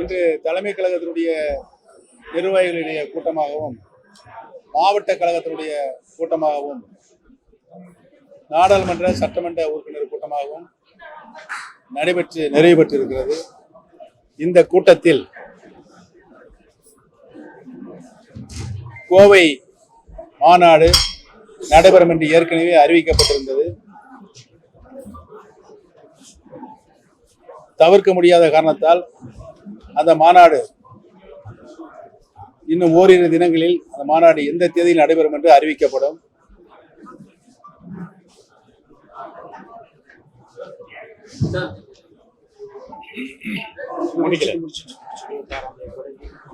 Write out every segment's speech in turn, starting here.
இன்று தலைமை கழகத்தினுடைய நிர்வாகிகளுடைய கூட்டமாகவும் மாவட்ட கழகத்தினுடைய கூட்டமாகவும் நாடாளுமன்ற சட்டமன்ற உறுப்பினர் கூட்டமாகவும் நிறைவு பெற்றிருக்கிறது. இந்த கூட்டத்தில் கோவை மாநாடு நடைபெறும் என்று ஏற்கனவே அறிவிக்கப்பட்டிருந்தது. தவிர்க்க முடியாத காரணத்தால் அந்த மாநாடு இன்னும் ஓரிரு தினங்களில் அந்த மாநாடு எந்த தேதியில் நடைபெறும் என்று அறிவிக்கப்படும்.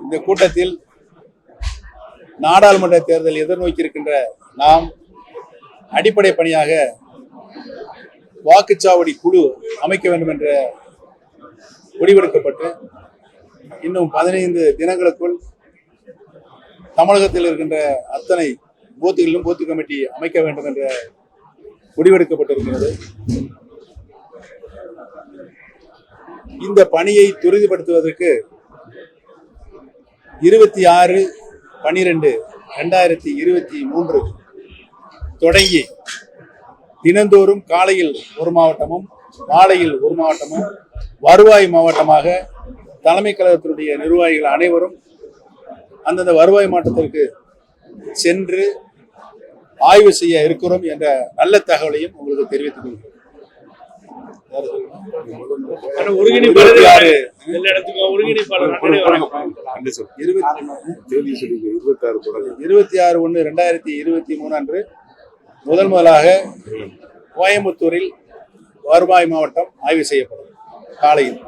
இந்த கூட்டத்தில் நாடாளுமன்ற தேர்தல் எதிர்நோக்கி இருக்கின்ற நாம் அடிப்படை பணியாக வாக்குச்சாவடி குழு அமைக்க வேண்டும் என்ற முடிவெடுக்கப்பட்டு இன்னும் 15 தினங்களுக்குள் தமிழகத்தில் இருக்கின்ற அத்தனை பூத்துகளிலும் பூத்து கமிட்டி அமைக்க வேண்டும் என்ற முடிவெடுக்கப்பட்டிருக்கிறது. இந்த பணியை துரிதப்படுத்துவதற்கு 26/12/2023 தொடங்கி தினந்தோறும் காலையில் ஒரு மாவட்டமும் மாலையில் ஒரு மாவட்டமும் வருவாய் மாவட்டமாக தலைமை கழகத்தினுடைய நிர்வாகிகள் அனைவரும் அந்தந்த வருவாய் மாவட்டத்திற்கு சென்று ஆய்வு செய்ய இருக்கிறோம் என்ற நல்ல தகவலையும் உங்களுக்கு தெரிவித்துக் கொள்கிறேன். 26/1/2023 அன்று முதலாக கோயம்புத்தூரில் வருவாய் மாவட்டம் ஆய்வு செய்யப்படும் காலையில்.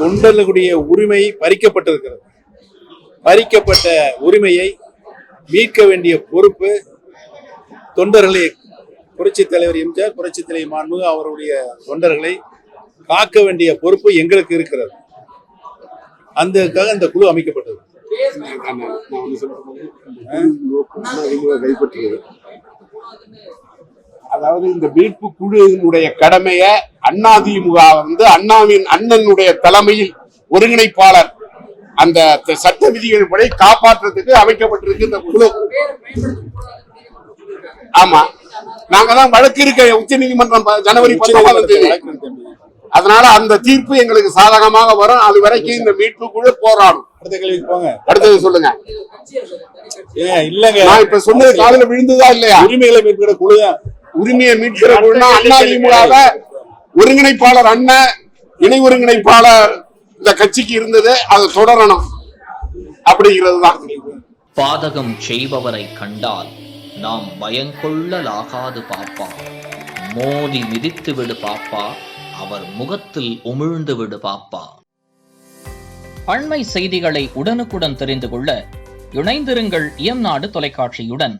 தொண்டர்களுடைய உரிமை பறிக்கப்பட்டிருக்கிறது. பறிக்கப்பட்ட உரிமையை மீட்க வேண்டிய பொறுப்பு தொண்டர்களை புரட்சித் தலைவர் எம்ஜிஆர், புரட்சித் தலைவர் மாண்புமிகு அவருடைய தொண்டர்களை காக்க வேண்டிய பொறுப்பு எங்களுக்கு இருக்கிறது. அதுக்காக அந்த குழு அமைக்கப்பட்டது. அதாவது இந்த மீட்பு குழுவினுடைய கடமைய அதிமுக அண்ணாவின் அண்ணனுடைய தலைமையில் ஒருங்கிணைப்பாளர் அந்த சட்ட விதிகள் படி காப்பாற்றுறதுக்கு அமைக்கப்பட்டிருக்கு இந்த குழு. ஆமா, நாங்க தான் வழக்கு இருக்க உச்ச நீதிமன்றம் ஜனவரி 19 அதனால அந்த தீர்ப்பு எங்களுக்கு சாதகமாக வரும். அது வரைக்கும் இந்த மீட்பு குழு போராடும். அடுத்த கேள்விக்கு போங்க. அடுத்தது சொல்லுங்க. இல்லங்க, நான் இப்ப சொன்னது காதுல விழுந்ததா இல்லையா? உரிமைகளை மீட்கிற குழுதான். உரிமையை மீட்கிற குழுனா அதிமுக ஒருங்கிணைப்பாளர் அண்ணன், இணை ஒருங்கிணைப்பாளர் இந்த கட்சிக்கு இருந்தது, அது தொடரணும் அப்படிங்கிறது தான். பாதகம் செய்பவரை கண்டால் நாம் பயங்கொள்ளலாகாது பாப்பா, மோதி மிதித்து விடு பாப்பா, அவர் முகத்தில் உமிழ்ந்து விடு பாப்பா. அண்மை செய்திகளை உடனுக்குடன் தெரிந்து கொள்ள இணைந்திருங்கள் இயம்நாடு தொலைக்காட்சியுடன்.